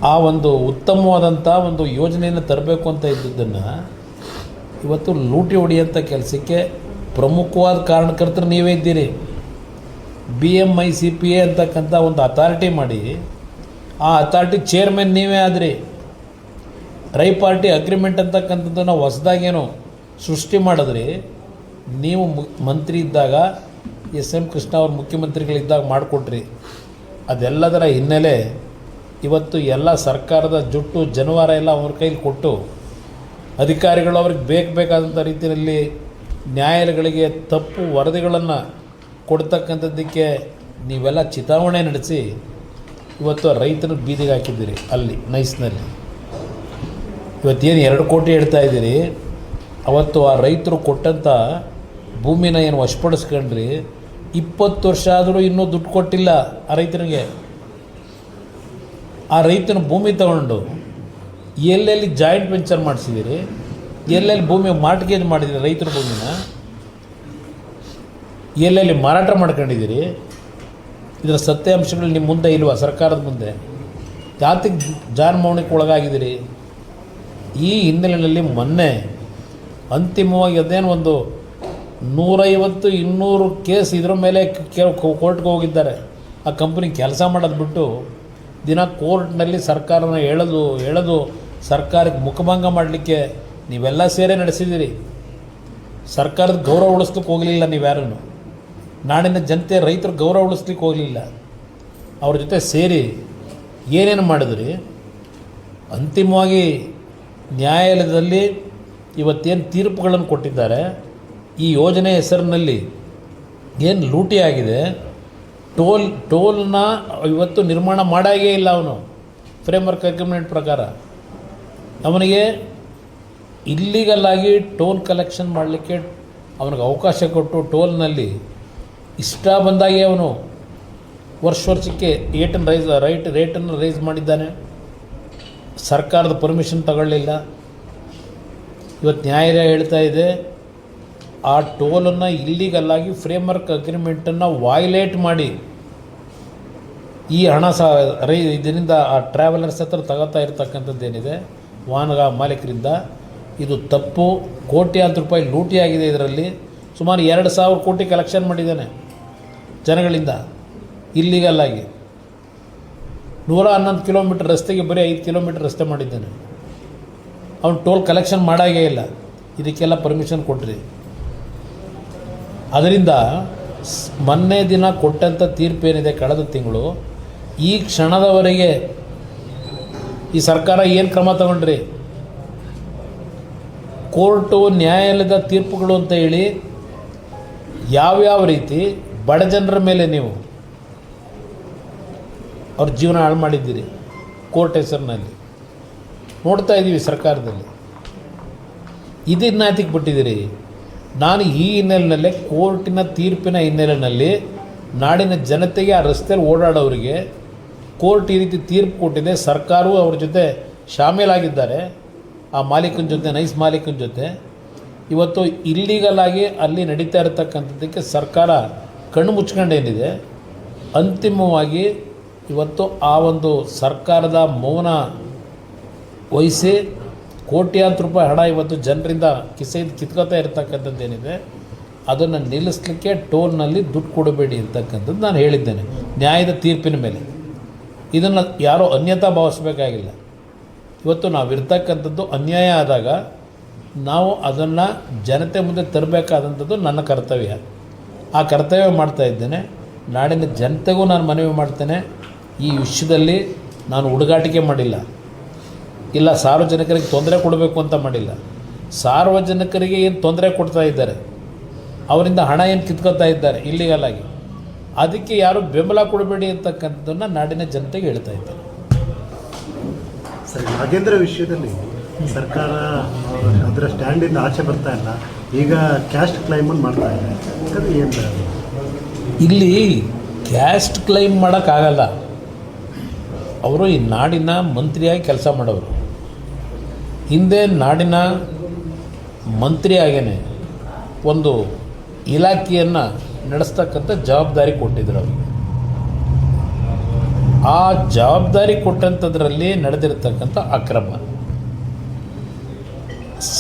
ಆ ಒಂದು ಉತ್ತಮವಾದಂಥ ಒಂದು ಯೋಜನೆಯನ್ನು ತರಬೇಕು ಅಂತ ಇದ್ದಿದ್ದನ್ನು ಇವತ್ತು ಲೂಟಿ ಹೊಡೆಯೋಂಥ ಕೆಲಸಕ್ಕೆ ಪ್ರಮುಖವಾದ ಕಾರಣಕರ್ತರು ನೀವೇ ಇದ್ದೀರಿ. BMICPA ಅಂತಕ್ಕಂಥ ಒಂದು ಅಥಾರಿಟಿ ಮಾಡಿ ಆ ಅಥಾರಿಟಿ ಚೇರ್ಮನ್ ನೀವೇ ಆದ್ರಿ. ಪಾರ್ಟಿ ಅಗ್ರಿಮೆಂಟ್ ಅಂತಕ್ಕಂಥದ್ದನ್ನು ಹೊಸದಾಗೇನು ಸೃಷ್ಟಿ ಮಾಡಿದ್ರಿ. ನೀವು ಮಂತ್ರಿ ಇದ್ದಾಗ SM ಕೃಷ್ಣ ಅವ್ರ ಮುಖ್ಯಮಂತ್ರಿಗಳಿದ್ದಾಗ ಮಾಡಿಕೊಟ್ರಿ. ಅದೆಲ್ಲದರ ಹಿನ್ನೆಲೆ ಇವತ್ತು ಎಲ್ಲ ಸರ್ಕಾರದ ಜುಟ್ಟು ಜನವಾರ ಎಲ್ಲ ಅವ್ರ ಕೈಲಿ ಕೊಟ್ಟು ಅಧಿಕಾರಿಗಳು ಅವ್ರಿಗೆ ಬೇಕಾದಂಥ ರೀತಿಯಲ್ಲಿ ನ್ಯಾಯಾಲಯಗಳಿಗೆ ತಪ್ಪು ವರದಿಗಳನ್ನು ಕೊಡ್ತಕ್ಕಂಥದ್ದಕ್ಕೆ ನೀವೆಲ್ಲ ಚಿತಾವಣೆ ನಡೆಸಿ ಇವತ್ತು ರೈತರು ಬೀದಿಗೆ ಹಾಕಿದ್ದೀರಿ. ಅಲ್ಲಿ ನೈಸ್ನಲ್ಲಿ ಇವತ್ತೇನು 2 ಕೋಟಿ ಹೇಳ್ತಾ ಇದ್ದೀರಿ, ಅವತ್ತು ಆ ರೈತರು ಕೊಟ್ಟಂಥ ಭೂಮಿನ ಏನು ವಶಪಡಿಸ್ಕೊಂಡ್ರಿ, 20 ವರ್ಷ ಆದರೂ ಇನ್ನೂ ದುಡ್ಡು ಕೊಟ್ಟಿಲ್ಲ ಆ ರೈತನಿಗೆ. ಆ ರೈತನ ಭೂಮಿ ತಗೊಂಡು ಎಲ್ಲೆಲ್ಲಿ ಜಾಯಿಂಟ್ ವೆಂಚರ್ ಮಾಡಿಸಿದ್ದೀರಿ, ಎಲ್ಲೆಲ್ಲಿ ಭೂಮಿ ಮಾರ್ಟ್ಗೇಜ್ ಮಾಡಿದ್ದೀರಿ, ರೈತರ ಭೂಮಿನ ಎಲ್ಲೆಲ್ಲಿ ಮಾರಾಟ ಮಾಡ್ಕೊಂಡಿದ್ದೀರಿ, ಇದರ ಸತ್ಯಾಂಶಗಳು ನಿಮ್ಮ ಮುಂದೆ ಇಲ್ವಾ? ಸರ್ಕಾರದ ಮುಂದೆ ಯಾತಕ್ಕೆ ಜಾನ್ಮೌನಿಗೆ ಒಳಗಾಗಿದ್ದೀರಿ? ಈ ಹಿನ್ನೆಲೆಯಲ್ಲಿ ಮೊನ್ನೆ ಅಂತಿಮವಾಗಿ ಅದೇನು ಒಂದು 150-200 ಕೇಸ್ ಇದರ ಮೇಲೆ ಕೋರ್ಟ್ಗೆ ಹೋಗಿದ್ದಾರೆ. ಆ ಕಂಪ್ನಿ ಕೆಲಸ ಮಾಡೋದು ಬಿಟ್ಟು ದಿನ ಕೋರ್ಟ್ನಲ್ಲಿ ಸರ್ಕಾರನ ಎಳೆದು ಸರ್ಕಾರಕ್ಕೆ ಮುಖಭಂಗ ಮಾಡಲಿಕ್ಕೆ ನೀವೆಲ್ಲ ಸೇರೇ ನಡೆಸಿದ್ದೀರಿ. ಸರ್ಕಾರದ ಗೌರವ ಉಳಿಸ್ಲಿಕ್ಕೆ ಹೋಗಲಿಲ್ಲ ನೀವ್ಯಾರೂ. ನಾಡಿನ ಜನತೆ ರೈತರು ಗೌರವ ಉಳಿಸ್ಲಿಕ್ಕೆ ಹೋಗಲಿಲ್ಲ. ಅವ್ರ ಜೊತೆ ಸೇರಿ ಏನೇನು ಮಾಡಿದ್ರಿ? ಅಂತಿಮವಾಗಿ ನ್ಯಾಯಾಲಯದಲ್ಲಿ ಇವತ್ತೇನು ತೀರ್ಪುಗಳನ್ನು ಕೊಟ್ಟಿದ್ದಾರೆ, ಈ ಯೋಜನೆ ಹೆಸರಿನಲ್ಲಿ ಏನು ಲೂಟಿ ಆಗಿದೆ, ಟೋಲ್ನ ಇವತ್ತು ನಿರ್ಮಾಣ ಮಾಡಾಗೇ ಇಲ್ಲ. ಅವನು ಫ್ರೇಮ್ವರ್ಕ್ ಅಗ್ರಿಮೆಂಟ್ ಪ್ರಕಾರ ಅವನಿಗೆ ಇಲ್ಲೀಗಲ್ಲಾಗಿ ಟೋಲ್ ಕಲೆಕ್ಷನ್ ಮಾಡಲಿಕ್ಕೆ ಅವನಿಗೆ ಅವಕಾಶ ಕೊಟ್ಟು ಟೋಲ್ನಲ್ಲಿ ಇಷ್ಟ ಬಂದಾಗೆ ಅವನು ವರ್ಷಕ್ಕೆ ರೇಟನ್ನು ರೈಸ್ ಮಾಡಿದ್ದಾನೆ. ಸರ್ಕಾರದ ಪರ್ಮಿಷನ್ ತಗೊಳ್ಳಿಲ್ಲ. ಇವತ್ತು ನ್ಯಾಯಾಲಯ ಹೇಳ್ತಾ ಇದೆ, ಆ ಟೋಲನ್ನು ಇಲ್ಲೀಗಲ್ಲಾಗಿ ಫ್ರೇಮ್ವರ್ಕ್ ಅಗ್ರಿಮೆಂಟನ್ನು ವೈಲೇಟ್ ಮಾಡಿ ಈ ಹಣ ಇದರಿಂದ ಆ ಟ್ರಾವೆಲರ್ಸ್ ಹತ್ರ ತಗೋತಾ ಇರ್ತಕ್ಕಂಥದ್ದೇನಿದೆ ವಾಹನ ಮಾಲೀಕರಿಂದ, ಇದು ತಪ್ಪು. ಕೋಟ್ಯಾಂತರ ರೂಪಾಯಿ ಲೂಟಿಯಾಗಿದೆ. ಇದರಲ್ಲಿ ಸುಮಾರು 2,000 ಕೋಟಿ ಕಲೆಕ್ಷನ್ ಮಾಡಿದ್ದಾನೆ. ಜನಗಳಿಂದ ಇಲ್ಲಿಗಲ್ ಆಗಿ 111 ಕಿಲೋಮೀಟ್ರ್ ರಸ್ತೆಗೆ ಬರೀ 5 ಕಿಲೋಮೀಟ್ರ್ ರಸ್ತೆ ಮಾಡಿದ್ದಾನೆ. ಅವನು ಟೋಲ್ ಕಲೆಕ್ಷನ್ ಮಾಡಾಗೇ ಇಲ್ಲ. ಇದಕ್ಕೆಲ್ಲ ಪರ್ಮಿಷನ್ ಕೊಟ್ರಿ. ಅದರಿಂದ ಮೊನ್ನೆ ದಿನ ಕೊಟ್ಟಂಥ ತೀರ್ಪೇನಿದೆ ಕಳೆದ ತಿಂಗಳು, ಈ ಕ್ಷಣದವರೆಗೆ ಈ ಸರ್ಕಾರ ಏನು ಕ್ರಮ ತಗೊಂಡ್ರಿ? ಕೋರ್ಟು ನ್ಯಾಯಾಲಯದ ತೀರ್ಪುಗಳು ಅಂತ ಹೇಳಿ ಯಾವ್ಯಾವ ರೀತಿ ಬಡ ಜನರ ಮೇಲೆ ನೀವು ಅವ್ರ ಜೀವನ ಹಾಳು ಮಾಡಿದ್ದೀರಿ ಕೋರ್ಟ್ ಹೆಸರಿನಲ್ಲಿ ನೋಡ್ತಾ ಇದ್ದೀವಿ ಸರ್ಕಾರದಲ್ಲಿ. ಇದನ್ನ ಯಾತಕ್ಕೆ ಬಿಟ್ಟಿದ್ದೀರಿ? ನಾನು ಈ ಹಿನ್ನೆಲೆಯಲ್ಲಿ ಕೋರ್ಟಿನ ತೀರ್ಪಿನ ಹಿನ್ನೆಲೆಯಲ್ಲಿ ನಾಡಿನ ಜನತೆಗೆ, ಆ ರಸ್ತೆಯಲ್ಲಿ ಓಡಾಡೋರಿಗೆ ಕೋರ್ಟ್ ಈ ರೀತಿ ತೀರ್ಪು ಕೊಟ್ಟಿದೆ, ಸರ್ಕಾರವು ಅವ್ರ ಜೊತೆ ಶಾಮೀಲಾಗಿದ್ದಾರೆ, ಆ ಮಾಲೀಕನ ಜೊತೆ, ನೈಸ್ ಮಾಲೀಕನ ಜೊತೆ. ಇವತ್ತು ಇಲ್ಲೀಗಲ್ ಆಗಿ ಅಲ್ಲಿ ನಡೀತಾ ಇರತಕ್ಕಂಥದ್ದಕ್ಕೆ ಸರ್ಕಾರ ಕಣ್ಣು ಮುಚ್ಕೊಂಡೇನಿದೆ. ಅಂತಿಮವಾಗಿ ಇವತ್ತು ಆ ಒಂದು ಸರ್ಕಾರದ ಮೌನ ವಹಿಸಿ ಕೋಟ್ಯಾಂತರ ರೂಪಾಯಿ ಹಣ ಇವತ್ತು ಜನರಿಂದ ಕಿಸೆಯಿಂದ ಕಿತ್ಕೋತಾ ಇರತಕ್ಕಂಥದ್ದೇನಿದೆ, ಅದನ್ನು ನಿಲ್ಲಿಸಲಿಕ್ಕೆ ಟೋಲ್ನಲ್ಲಿ ದುಡ್ಡು ಕೊಡಬೇಡಿ ಅಂತಕ್ಕಂಥದ್ದು ನಾನು ಹೇಳಿದ್ದೇನೆ ನ್ಯಾಯದ ತೀರ್ಪಿನ ಮೇಲೆ. ಇದನ್ನು ಯಾರೋ ಅನ್ಯತಾ ಭಾವಿಸಬೇಕಾಗಿಲ್ಲ. ಇವತ್ತು ನಾವಿರ್ತಕ್ಕಂಥದ್ದು ಅನ್ಯಾಯ ಆದಾಗ ನಾವು ಅದನ್ನು ಜನತೆ ಮುಂದೆ ತರಬೇಕಾದಂಥದ್ದು ನನ್ನ ಕರ್ತವ್ಯ. ಆ ಕರ್ತವ್ಯ ಮಾಡ್ತಾ ಇದ್ದೇನೆ. ನಾಡಿನ ಜನತೆಗೂ ನಾನು ಮನವಿ ಮಾಡ್ತೇನೆ, ಈ ವಿಷಯದಲ್ಲಿ ನಾನು ಹುಡುಗಾಟಿಕೆ ಮಾಡಿಲ್ಲ, ಇಲ್ಲ ಸಾರ್ವಜನಿಕರಿಗೆ ತೊಂದರೆ ಕೊಡಬೇಕು ಅಂತ ಮಾಡಿಲ್ಲ. ಸಾರ್ವಜನಿಕರಿಗೆ ಏನು ತೊಂದರೆ ಕೊಡ್ತಾ ಇದ್ದಾರೆ, ಅವರಿಂದ ಹಣ ಏನು ಕಿತ್ಕೊತಾ ಇದ್ದಾರೆ ಇಲ್ಲಿಗಲಾಗಿ, ಅದಕ್ಕೆ ಯಾರು ಬೆಂಬಲ ಕೊಡಬೇಡಿ ಅಂತಕ್ಕಂಥದ್ದನ್ನು ನಾಡಿನ ಜನತೆಗೆ ಹೇಳ್ತಾ ಇದ್ದಾರೆ. ಸರಿ, ನಾಗೇಂದ್ರ ವಿಷಯದಲ್ಲಿ ಸರ್ಕಾರ ಅದರ ಸ್ಟ್ಯಾಂಡಿಂದ ಆಚೆ ಬರ್ತಾ ಇಲ್ಲ. ಈಗ ಕ್ಯಾಸ್ಟ್ ಕ್ಲೈಮನ್ನು ಮಾಡ್ತಾ ಇದೆ. ಅದು ಏನು? ಇಲ್ಲಿ ಕ್ಯಾಸ್ಟ್ ಕ್ಲೈಮ್ ಮಾಡೋಕ್ಕಾಗಲ್ಲ. ಅವರು ಈ ನಾಡಿನ ಮಂತ್ರಿಯಾಗಿ ಕೆಲಸ ಮಾಡೋರು. ಹಿಂದೆ ನಾಡಿನ ಮಂತ್ರಿಯಾಗೇ ಒಂದು ಇಲಾಖೆಯನ್ನು ನಡೆಸ್ತಕ್ಕಂಥ ಜವಾಬ್ದಾರಿ ಕೊಟ್ಟಿದ್ರು ಅವರಿಗೆ. ಆ ಜವಾಬ್ದಾರಿ ಕೊಟ್ಟಂಥದ್ರಲ್ಲಿ ನಡೆದಿರ್ತಕ್ಕಂಥ ಅಕ್ರಮ,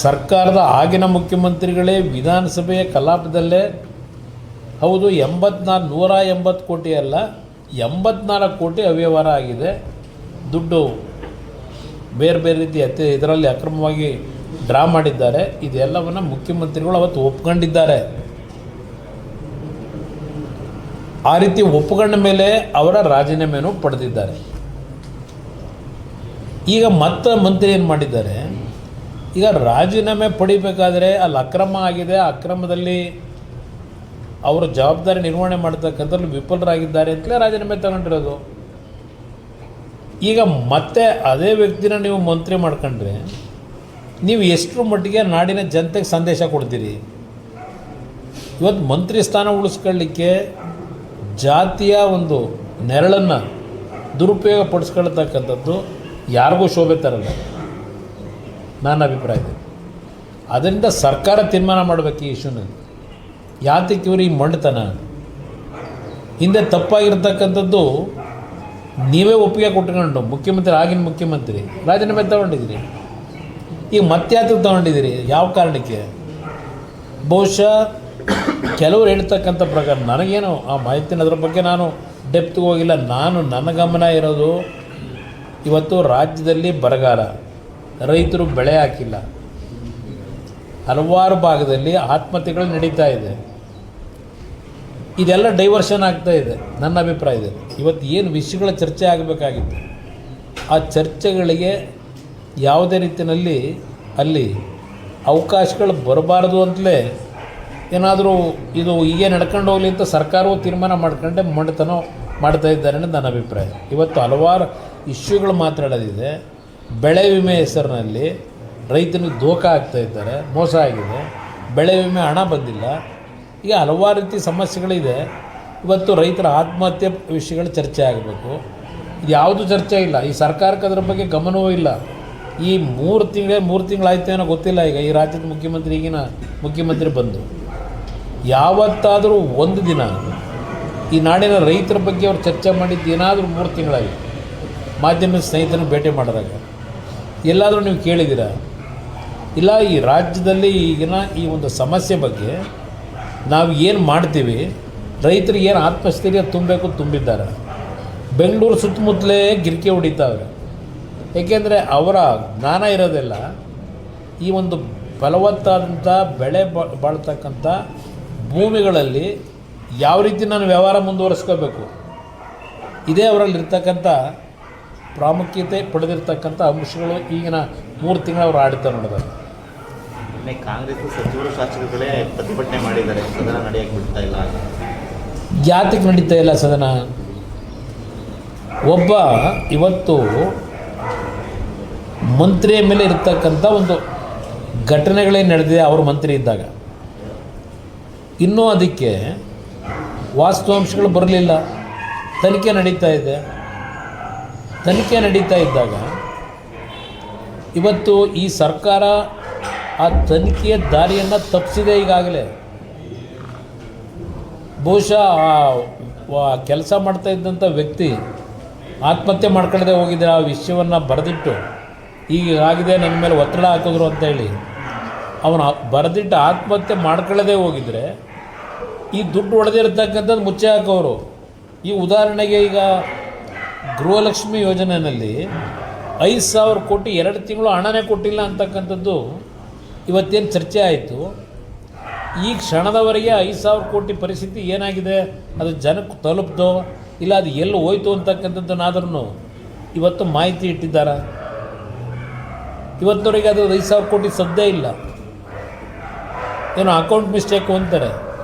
ಸರ್ಕಾರದ ಆಗಿನ ಮುಖ್ಯಮಂತ್ರಿಗಳೇ ವಿಧಾನಸಭೆಯ ಕಲಾಪದಲ್ಲೇ ಹೌದು 180 ಕೋಟಿ ಅಲ್ಲ 84 ಕೋಟಿ ಅವ್ಯವಹಾರ ಆಗಿದೆ, ದುಡ್ಡು ಬೇರೆ ಬೇರೆ ರೀತಿ ಇದರಲ್ಲಿ ಅಕ್ರಮವಾಗಿ ಡ್ರಾ ಮಾಡಿದ್ದಾರೆ, ಇದೆಲ್ಲವನ್ನು ಮುಖ್ಯಮಂತ್ರಿಗಳು ಅವತ್ತು ಒಪ್ಕೊಂಡಿದ್ದಾರೆ. ಆ ರೀತಿ ಒಪ್ಕೊಂಡ ಮೇಲೆ ಅವರ ರಾಜೀನಾಮೆಯನ್ನು ಪಡೆದಿದ್ದಾರೆ. ಈಗ ಮತ್ತೆ ಮಂತ್ರಿ ಏನು ಮಾಡಿದ್ದಾರೆ, ಈಗ ರಾಜೀನಾಮೆ ಪಡಿಬೇಕಾದ್ರೆ ಅಲ್ಲಿ ಅಕ್ರಮ ಆಗಿದೆ, ಅಕ್ರಮದಲ್ಲಿ ಅವರು ಜವಾಬ್ದಾರಿ ನಿರ್ವಹಣೆ ಮಾಡ್ತಕ್ಕಂಥದ್ದು ವಿಫಲರಾಗಿದ್ದಾರೆ ಅಂತಲೇ ರಾಜೀನಾಮೆ ತಗೊಂಡಿರೋದು. ಈಗ ಮತ್ತೆ ಅದೇ ವ್ಯಕ್ತಿನ ನೀವು ಮಂತ್ರಿ ಮಾಡ್ಕೊಂಡ್ರೆ ನೀವು ಎಷ್ಟರ ಮಟ್ಟಿಗೆ ನಾಡಿನ ಜನತೆಗೆ ಸಂದೇಶ ಕೊಡ್ತೀರಿ? ಇವತ್ತು ಮಂತ್ರಿ ಸ್ಥಾನ ಉಳಿಸ್ಕೊಳ್ಳಿಕ್ಕೆ ಜಾತಿಯ ಒಂದು ನೆರಳನ್ನು ದುರುಪಯೋಗ ಪಡಿಸ್ಕೊಳ್ತಕ್ಕಂಥದ್ದು ಯಾರಿಗೂ ಶೋಭೆ ತರಲ್ಲ, ನನ್ನ ಅಭಿಪ್ರಾಯ ಇದೆ. ಅದರಿಂದ ಸರ್ಕಾರ ತೀರ್ಮಾನ ಮಾಡಬೇಕು ಈ ಇಶ್ಯೂನಲ್ಲಿ. ಯಾತಕ್ಕೆ ಇವರು ಈ ಮಂಡತನ? ಹಿಂದೆ ತಪ್ಪಾಗಿರ್ತಕ್ಕಂಥದ್ದು ನೀವೇ ಒಪ್ಪಿಗೆ ಕೊಟ್ಕೊಂಡು ಮುಖ್ಯಮಂತ್ರಿ, ಆಗಿನ ಮುಖ್ಯಮಂತ್ರಿ ರಾಜೀನಾಮೆ ತಗೊಂಡಿದ್ದೀರಿ. ಈಗ ಮತ್ತೆ ಯಾತಕ್ಕೆ ತಗೊಂಡಿದ್ದೀರಿ? ಯಾವ ಕಾರಣಕ್ಕೆ? ಬಹುಶಃ ಕೆಲವರು ಹೇಳ್ತಕ್ಕಂಥ ಪ್ರಕಾರ, ನನಗೇನು ಆ ಮಾಹಿತಿನ ಅದರ ಬಗ್ಗೆ ನಾನು ಡೆಪ್ತ್ಗೆ ಹೋಗಿಲ್ಲ. ನನ್ನ ಗಮನ ಇರೋದು ಇವತ್ತು ರಾಜ್ಯದಲ್ಲಿ ಬರಗಾಲ, ರೈತರು ಬೆಳೆ ಹಾಕಿಲ್ಲ, ಹಲವಾರು ಭಾಗದಲ್ಲಿ ಆತ್ಮಹತ್ಯೆಗಳು ನಡೀತಾ ಇದೆ. ಇದೆಲ್ಲ ಡೈವರ್ಷನ್ ಆಗ್ತಾ ಇದೆ ನನ್ನ ಅಭಿಪ್ರಾಯ ಇದೆ. ಇವತ್ತು ಏನು ವಿಷಯಗಳ ಚರ್ಚೆ ಆಗಬೇಕಾಗಿತ್ತು, ಆ ಚರ್ಚೆಗಳಿಗೆ ಯಾವುದೇ ರೀತಿಯಲ್ಲಿ ಅಲ್ಲಿ ಅವಕಾಶಗಳು ಬರಬಾರ್ದು ಅಂತಲೇ ಏನಾದರೂ ಇದು ಹೀಗೆ ನಡ್ಕೊಂಡು ಹೋಗಲಿ ಅಂತ ಸರ್ಕಾರವು ತೀರ್ಮಾನ ಮಾಡ್ಕೊಂಡೆ ಮಂಡತನ ಮಾಡ್ತಾ ಇದ್ದಾರೆ ಅನ್ನೋದು ನನ್ನ ಅಭಿಪ್ರಾಯ. ಇವತ್ತು ಹಲವಾರು ಇಶ್ಯೂಗಳು ಮಾತಾಡೋದಿದೆ. ಬೆಳೆ ವಿಮೆ ಹೆಸರಿನಲ್ಲಿ ರೈತನಿಗೆ ಧೋಖಾ ಆಗ್ತಾ ಇದ್ದಾರೆ, ಮೋಸ ಆಗಿದೆ, ಬೆಳೆ ವಿಮೆ ಹಣ ಬಂದಿಲ್ಲ, ಈಗ ಹಲವಾರು ರೀತಿ ಸಮಸ್ಯೆಗಳಿದೆ. ಇವತ್ತು ರೈತರ ಆತ್ಮಹತ್ಯೆ ವಿಷಯಗಳು ಚರ್ಚೆ ಆಗಬೇಕು. ಇದು ಯಾವುದೂ ಚರ್ಚೆ ಇಲ್ಲ. ಈ ಸರ್ಕಾರಕ್ಕೆ ಅದರ ಬಗ್ಗೆ ಗಮನವೂ ಇಲ್ಲ. ಈ 3 ತಿಂಗಳಾಯ್ತು ಏನೋ ಗೊತ್ತಿಲ್ಲ. ಈಗ ಈ ರಾಜ್ಯದ ಮುಖ್ಯಮಂತ್ರಿ, ಈಗಿನ ಮುಖ್ಯಮಂತ್ರಿ ಬಂದು ಯಾವತ್ತಾದರೂ ಒಂದು ದಿನ ಈ ನಾಡಿನ ರೈತರ ಬಗ್ಗೆ ಅವ್ರು ಚರ್ಚೆ ಮಾಡಿದ್ದು ಏನಾದರೂ 3 ತಿಂಗಳಾಗಿ ಮಾಧ್ಯಮದ ಸ್ನೇಹಿತರನ್ನು ಭೇಟಿ ಮಾಡಿದಾಗ ಎಲ್ಲಾದರೂ ನೀವು ಕೇಳಿದ್ದೀರಾ? ಇಲ್ಲ. ಈ ರಾಜ್ಯದಲ್ಲಿ ಈಗಿನ ಈ ಒಂದು ಸಮಸ್ಯೆ ಬಗ್ಗೆ ನಾವು ಏನು ಮಾಡ್ತೀವಿ, ರೈತರಿಗೆ ಏನು ಆತ್ಮಸ್ಥೈರ್ಯ ತುಂಬಬೇಕು ತುಂಬಿದ್ದಾರೆ. ಬೆಂಗಳೂರು ಸುತ್ತಮುತ್ತಲೇ ಗಿರಿಕೆ ಹೊಡಿತಾವ್ರೆ. ಏಕೆಂದರೆ ಅವರ ಜ್ಞಾನ ಇರೋದಿಲ್ಲ ಈ ಒಂದು ಫಲವತ್ತಾದಂಥ ಬೆಳೆ ಬಾಳ್ತಕ್ಕಂಥ ಭೂಮಿಗಳಲ್ಲಿ ಯಾವ ರೀತಿ ನಾನು ವ್ಯವಹಾರ ಮುಂದುವರಿಸ್ಕೋಬೇಕು, ಇದೇ ಅವರಲ್ಲಿರ್ತಕ್ಕಂಥ ಪ್ರಾಮುಖ್ಯತೆ ಪಡೆದಿರ್ತಕ್ಕಂಥ ಅಂಶಗಳು ಈಗಿನ 3 ತಿಂಗಳು ಅವರು ಆಡಳಿತ ನೋಡಿದ್ದಾರೆ. ಕಾಂಗ್ರೆಸ್ ಸಚಿವರು ಶಾಸಕರುಗಳೇ ಪ್ರತಿಭಟನೆ ಮಾಡಿದ್ದಾರೆ, ಸದನ ನಡೆಯಕ್ಕೆ ಬಿಡ್ತಾ ಇಲ್ಲ. ಯಾತಕ್ಕೆ ನಡೀತಾ ಇಲ್ಲ ಸದನ? ಒಬ್ಬ ಇವತ್ತು ಮಂತ್ರಿಯ ಮೇಲೆ ಇರ್ತಕ್ಕಂಥ ಒಂದು ಘಟನೆಗಳೇನು ನಡೆದಿದೆ ಅವರು ಮಂತ್ರಿ ಇದ್ದಾಗ, ಇನ್ನೂ ಅದಕ್ಕೆ ವಾಸ್ತವಾಂಶಗಳು ಬರಲಿಲ್ಲ. ತನಿಖೆ ನಡೀತಾ ಇದೆ. ತನಿಖೆ ನಡೀತಾ ಇದ್ದಾಗ ಇವತ್ತು ಈ ಸರ್ಕಾರ ಆ ತನಿಖೆಯ ದಾರಿಯನ್ನು ತಪ್ಪಿಸಿದೆ. ಈಗಾಗಲೇ ಬಹುಶಃ ಕೆಲಸ ಮಾಡ್ತಾ ಇದ್ದಂಥ ವ್ಯಕ್ತಿ ಆತ್ಮಹತ್ಯೆ ಮಾಡ್ಕೊಳ್ಳದೆ ಹೋಗಿದ್ದರೆ ಆ ವಿಷಯವನ್ನು ಬರೆದಿಟ್ಟು ಹೀಗಾಗಿದೆ ನನ್ನ ಮೇಲೆ ಒತ್ತಡ ಹಾಕಿದ್ರು ಅಂತೇಳಿ ಅವನು ಬರೆದಿಟ್ಟು ಆತ್ಮಹತ್ಯೆ ಮಾಡ್ಕೊಳ್ಳದೆ ಹೋಗಿದ್ರೆ ಈ ದುಡ್ಡು ಹೊಡೆದಿರ್ತಕ್ಕಂಥದ್ದು ಮುಚ್ಚೆ ಹಾಕೋರು. ಈ ಉದಾಹರಣೆಗೆ ಈಗ ಗೃಹಲಕ್ಷ್ಮಿ ಯೋಜನೆಯಲ್ಲಿ 5,000 ಕೋಟಿ 2 ತಿಂಗಳು ಹಣನೇ ಕೊಟ್ಟಿಲ್ಲ ಅಂತಕ್ಕಂಥದ್ದು ಇವತ್ತೇನು ಚರ್ಚೆ ಆಯಿತು. ಈ ಕ್ಷಣದವರೆಗೆ 5,000 ಕೋಟಿ ಪರಿಸ್ಥಿತಿ ಏನಾಗಿದೆ, ಅದು ಜನಕ್ಕೆ ತಲುಪ್ದೋ ಇಲ್ಲ ಅದು ಎಲ್ಲಿ ಹೋಯ್ತು ಅಂತಕ್ಕಂಥದ್ದನ್ನಾದ್ರೂ ಇವತ್ತು ಮಾಹಿತಿ ಇಟ್ಟಿದ್ದಾರೆ. ಇವತ್ತವರೆಗೆ ಅದು 5,000 ಕೋಟಿ ಸದ್ದೇ ಇಲ್ಲ. ಏನೋ ಅಕೌಂಟ್ ಮಿಸ್ಟೇಕು ಅಂತಾರೆ,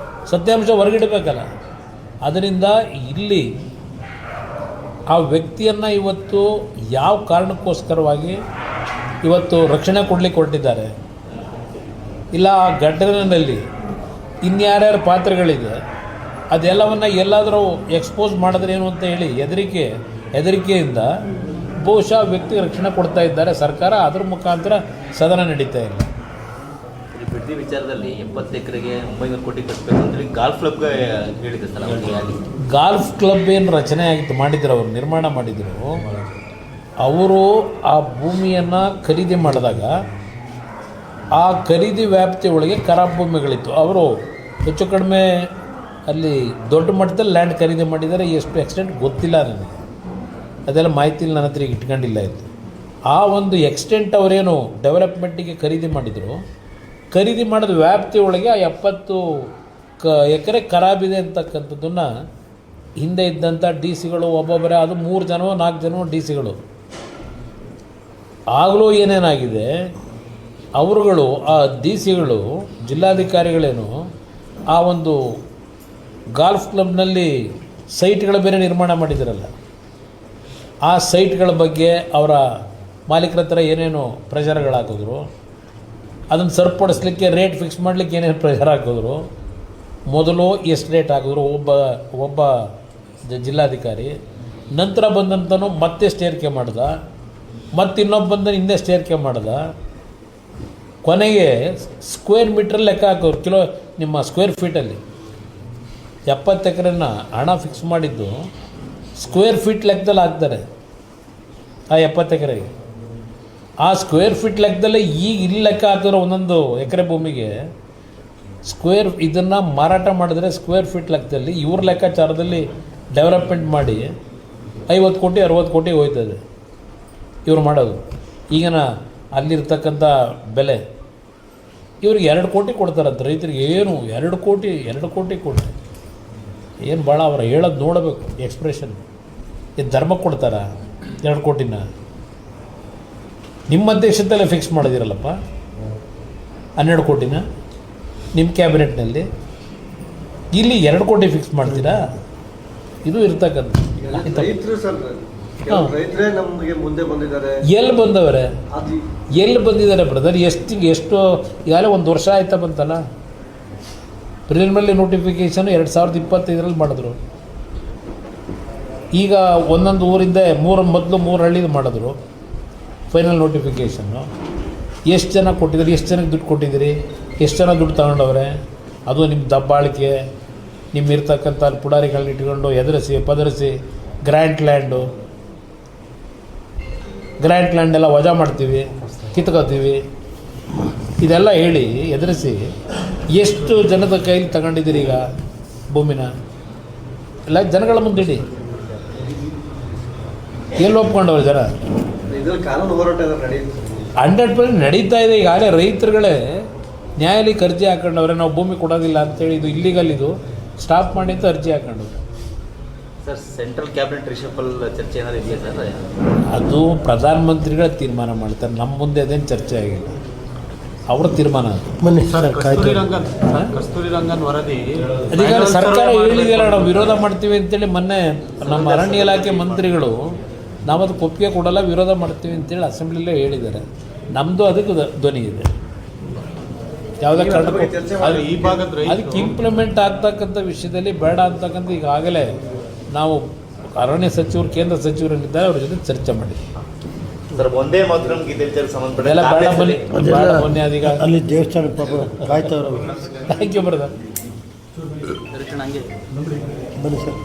ಸತ್ಯಾಂಶ ಹೊರಗಿಡಬೇಕಲ್ಲ. ಅದರಿಂದ ಇಲ್ಲಿ ಆ ವ್ಯಕ್ತಿಯನ್ನು ಇವತ್ತು ಯಾವ ಕಾರಣಕ್ಕೋಸ್ಕರವಾಗಿ ಇವತ್ತು ರಕ್ಷಣೆ ಕೊಡಲಿಕ್ಕೆ ಹೊರಟಿದ್ದಾರೆ, ಇಲ್ಲ ಆ ಘಟನೆಯಲ್ಲಿ ಇನ್ಯಾರ್ಯಾರ ಪಾತ್ರಗಳಿದೆ ಅದೆಲ್ಲವನ್ನು ಎಲ್ಲಾದರೂ ಎಕ್ಸ್ಪೋಸ್ ಮಾಡಿದ್ರೇನು ಅಂತ ಹೇಳಿ ಹೆದರಿಕೆಯಿಂದ ಬಹುಶಃ ವ್ಯಕ್ತಿಗೆ ರಕ್ಷಣೆ ಕೊಡ್ತಾ ಇದ್ದಾರೆ ಸರ್ಕಾರ. ಅದ್ರ ಮುಖಾಂತರ ಸದನ ನಡೀತಾ ಇಲ್ಲ. ಈ ಬಿಡ್ದಿ ವಿಚಾರದಲ್ಲಿ 70 ಎಕರೆಗೆ 900 ಕೋಟಿ ಕಟ್ಟಬೇಕು ಅಂತೇಳಿ ಗಾಲ್ಫ್ ಕ್ಲಬ್ಗೆ ಹೇಳಿದೆ ಸರ್. ಗಾಲ್ಫ್ ಕ್ಲಬ್ ಏನು ರಚನೆ ಆಗಿತ್ತು ಮಾಡಿದ್ರು, ಅವರು ನಿರ್ಮಾಣ ಮಾಡಿದರು. ಅವರು ಆ ಭೂಮಿಯನ್ನು ಖರೀದಿ ಮಾಡಿದಾಗ ಆ ಖರೀದಿ ವ್ಯಾಪ್ತಿ ಒಳಗೆ ಖರಾಬ್ ಭೂಮಿಗಳಿತ್ತು. ಅವರು ಹೆಚ್ಚು ಕಡಿಮೆ ಅಲ್ಲಿ ದೊಡ್ಡ ಮಟ್ಟದಲ್ಲಿ ಲ್ಯಾಂಡ್ ಖರೀದಿ ಮಾಡಿದ್ದಾರೆ. ಎಷ್ಟು ಎಕ್ಸ್ಟೆಂಟ್ ಗೊತ್ತಿಲ್ಲ ನನಗೆ, ಅದೆಲ್ಲ ಮಾಹಿತಿ ನನ್ನ ಹತ್ರ ಇಟ್ಕೊಂಡಿಲ್ಲ ಇತ್ತು. ಆ ಒಂದು ಎಕ್ಸ್ಟೆಂಟ್ ಅವರೇನು ಡೆವಲಪ್ಮೆಂಟಿಗೆ ಖರೀದಿ ಮಾಡಿದರು, ಖರೀದಿ ಮಾಡಿದ ವ್ಯಾಪ್ತಿ ಒಳಗೆ ಆ 70 ಎಕರೆ ಖರಾಬಿದೆ ಅಂತಕ್ಕಂಥದ್ದನ್ನು ಹಿಂದೆ ಇದ್ದಂಥ ಡಿ ಸಿಗಳು ಒಬ್ಬೊಬ್ಬರೇ, ಅದು 3 ಜನವೋ 4 ಜನವೋ ಡಿ ಸಿಗಳು. ಆಗಲೂ ಏನೇನಾಗಿದೆ, ಅವರುಗಳು ಆ ಡಿ ಸಿಗಳು ಜಿಲ್ಲಾಧಿಕಾರಿಗಳೇನು ಆ ಒಂದು ಗಾಲ್ಫ್ ಕ್ಲಬ್ನಲ್ಲಿ ಸೈಟ್ಗಳ ಬೇರೆ ನಿರ್ಮಾಣ ಮಾಡಿದಿರಲ್ಲ, ಆ ಸೈಟ್ಗಳ ಬಗ್ಗೆ ಅವರ ಮಾಲೀಕರ ಹತ್ರ ಏನೇನು ಪ್ರೆಷರ್ಗಳು ಹಾಕಿದ್ರು, ಅದನ್ನು ಸರಿಪಡಿಸ್ಲಿಕ್ಕೆ ರೇಟ್ ಫಿಕ್ಸ್ ಮಾಡಲಿಕ್ಕೆ ಏನೇನು ಪ್ರೆಷರ್ ಹಾಕಿದ್ರು, ಮೊದಲು ಎಷ್ಟು ರೇಟ್ ಹಾಕಿದ್ರು ಒಬ್ಬ ಜಿಲ್ಲಾಧಿಕಾರಿ, ನಂತರ ಬಂದಂತನೂ ಮತ್ತೆ ಸ್ಟೇರಿಕೆ ಮಾಡ್ದ, ಮತ್ತು ಇನ್ನೊಬ್ಬ ಬಂದ ಹಿಂದೆ ಸ್ಟೇರಿಕೆ ಮಾಡ್ದ, ಕೊನೆಗೆ ಸ್ಕ್ವೇರ್ ಮೀಟ್ರಲ್ಲಿ ಲೆಕ್ಕ ಹಾಕೋರು. ನಿಮ್ಮ ಸ್ಕ್ವೇರ್ ಫೀಟಲ್ಲಿ 70 ಎಕರೆನ ಹಣ ಫಿಕ್ಸ್ ಮಾಡಿದ್ದು ಸ್ಕ್ವೇರ್ ಫೀಟ್ ಲೆಕ್ಕದಲ್ಲಿ ಹಾಕ್ತಾರೆ ಆ 70 ಎಕರೆಗೆ. ಆ ಸ್ಕ್ವೇರ್ ಫೀಟ್ ಲೆಕ್ಕದಲ್ಲೇ ಈಗ ಇಲ್ಲಿ ಲೆಕ್ಕ ಹಾಕಿದ್ರೆ ಒಂದೊಂದು ಎಕರೆ ಭೂಮಿಗೆ ಇದನ್ನು ಮಾರಾಟ ಮಾಡಿದ್ರೆ ಸ್ಕ್ವೇರ್ ಫೀಟ್ ಲೆಕ್ಕದಲ್ಲಿ ಇವ್ರ ಲೆಕ್ಕಾಚಾರದಲ್ಲಿ ಡೆವಲಪ್ಮೆಂಟ್ ಮಾಡಿ 50 ಕೋಟಿ 60 ಕೋಟಿ ಹೋಯ್ತದೆ ಇವ್ರು ಮಾಡೋದು. ಈಗಿನ ಅಲ್ಲಿರ್ತಕ್ಕಂಥ ಬೆಲೆ ಇವ್ರಿಗೆ 2 ಕೋಟಿ ಕೊಡ್ತಾರಂತ ರೈತರಿಗೆ. ಏನು 2 ಕೋಟಿ ಕೊಡ್ತಾರೆ, ಏನು ಭಾಳ ಅವರ ಹೇಳೋದು ನೋಡಬೇಕು ಎಕ್ಸ್ಪ್ರೆಷನ್. ಇದು ಧರ್ಮಕ್ಕೆ ಕೊಡ್ತಾರ 2 ಕೋಟಿನ? ನಿಮ್ಮ ಅಧ್ಯಕ್ಷತೆಯಲ್ಲೇ ಫಿಕ್ಸ್ ಮಾಡಿದಿರಲ್ಲಪ್ಪ 12 ಕೋಟಿನ ನಿಮ್ಮ ಕ್ಯಾಬಿನೆಟ್ನಲ್ಲಿ. ಇಲ್ಲಿ 2 ಕೋಟಿ ಫಿಕ್ಸ್ ಮಾಡ್ತೀರಾ? ಇದು ಇರ್ತಕ್ಕಂಥ ರೈತರೇ ನಮಗೆ ಮುಂದೆ ಬಂದಿದ್ದಾರೆ. ಎಲ್ಲಿ ಬಂದಿದ್ದಾರೆ ಬ್ರದರ್? ಎಷ್ಟು ಈಗಾಗಲೇ 1 ವರ್ಷ ಆಯ್ತಾ ಬಂತಲ್ಲ. ಪ್ರಿಲಿಮಿನರಿ ನೋಟಿಫಿಕೇಷನ್ 2025 ಮಾಡಿದ್ರು. ಈಗ ಒಂದೊಂದು ಊರಿಂದ ಮೊದಲು 3 ಹಳ್ಳಿದು ಮಾಡಿದ್ರು ಫೈನಲ್ ನೋಟಿಫಿಕೇಷನ್ನು. ಎಷ್ಟು ಜನ ಕೊಟ್ಟಿದ್ದೀರಿ, ಎಷ್ಟು ಜನಕ್ಕೆ ದುಡ್ಡು ಕೊಟ್ಟಿದ್ದೀರಿ, ಎಷ್ಟು ಜನ ದುಡ್ಡು ತಗೊಂಡವ್ರೆ, ಅದು ನಿಮ್ಮ ದಬ್ಬಾಳಿಕೆ, ನಿಮ್ಮ ಇರ್ತಕ್ಕಂಥ ಪುಡಾರಿಗಳನ್ನ ಇಟ್ಕೊಂಡು ಪದರಿಸಿ ಗ್ರ್ಯಾಂಟ್ ಲ್ಯಾಂಡೆಲ್ಲ ವಜಾ ಮಾಡ್ತೀವಿ, ಕಿತ್ಕೋತೀವಿ, ಇದೆಲ್ಲ ಹೇಳಿ ಎದುರಿಸಿ ಎಷ್ಟು ಜನದ ಕೈಲಿ ತಗೊಂಡಿದ್ದೀರಿ ಈಗ ಭೂಮಿನ? ಇಲ್ಲ ಜನಗಳ ಮುಂದಿಡಿ. ಎಲ್ಲಿ ಒಪ್ಕೊಂಡವ್ರು ಜನ? ಇದ್ರಲ್ಲಿ ಕಾನೂನು ಹೋರಾಟ ಏನಾದ್ರು ನಡೆಯುತ್ತೆ? 100% ನಡೀತಾ ಇದೆ. ಈಗಾಗಲೇ ರೈತರುಗಳೇ ನ್ಯಾಯಾಲಯಕ್ಕೆ ಅರ್ಜಿ ಹಾಕೊಂಡವ್ರೆ, ನಾವು ಭೂಮಿ ಕೊಡೋದಿಲ್ಲ ಅಂತೇಳಿ, ಇದು ಇಲ್ಲಿಗಲ್, ಇದು ಸ್ಟಾಪ್ ಮಾಡಿ ಅಂತ ಅರ್ಜಿ ಹಾಕೊಂಡವ್ರೆ. ಸರ್ ಸೆಂಟ್ರಲ್ ಕ್ಯಾಬಿನೆಟ್ ರಿಷಫಲ್ ಚರ್ಚೆ ಏನಾದ್ರು ಇದೆಯಾ ಸರ್? ಅದು ಪ್ರಧಾನಮಂತ್ರಿಗಳ ತೀರ್ಮಾನ ಮಾಡ್ತಾರೆ, ನಮ್ಮ ಮುಂದೆ ಅದೇನು ಚರ್ಚೆ ಆಗಿಲ್ಲ, ಅವ್ರ ತೀರ್ಮಾನ ಅದು. ಕಸ್ತೂರಿ ರಂಗನ್ ವರದಿ ಅದೀಗ ಸರ್ಕಾರ ಹೇಳಿದೆಯಲ್ಲ, ನಾವು ವಿರೋಧ ಮಾಡ್ತೀವಿ ಅಂತೇಳಿ ಮೊನ್ನೆ ನಮ್ಮ ಅರಣ್ಯ ಇಲಾಖೆ ಮಂತ್ರಿಗಳು ನಾವು ಅದಕ್ಕೆ ಒಪ್ಪಿಗೆ ಕೊಡಲ್ಲ, ವಿರೋಧ ಮಾಡ್ತೀವಿ ಅಂತೇಳಿ ಅಸೆಂಬ್ಲಿಲೇ ಹೇಳಿದ್ದಾರೆ. ನಮ್ಮದು ಅದಕ್ಕೆ ಧ್ವನಿ ಇದೆ. ಯಾವುದೇ ಕಾರಣಕ್ಕೂ ಆದ್ರೆ ಈ ಭಾಗದ ಅದಕ್ಕೆ ಇಂಪ್ಲಿಮೆಂಟ್ ಆಗ್ತಕ್ಕಂಥ ವಿಷಯದಲ್ಲಿ ಬೇಡ ಅಂತಕ್ಕಂಥ ಈಗಾಗಲೇ ನಾವು ಅರಣ್ಯ ಸಚಿವರು, ಕೇಂದ್ರ ಸಚಿವರಲ್ಲಿದ್ದಾರೆ, ಅವ್ರ ಜೊತೆ ಚರ್ಚೆ ಮಾಡಿ ಸರ್ ಒಂದೇ ಮಾತ್ರ ಗೀತೆ ವಿಚಾರ ಸಂಬಂಧಪಟ್ಟ ಅದೆಲ್ಲ ಬೇಡ ಬನ್ನಿ ಅದೀಗ ಅಲ್ಲಿ ದೇವಸ್ಥಾನ ಕಾಯ್ತವ್ರು. Thank you brother. ಹಂಗೆ ಬನ್ನಿ ಸರ್.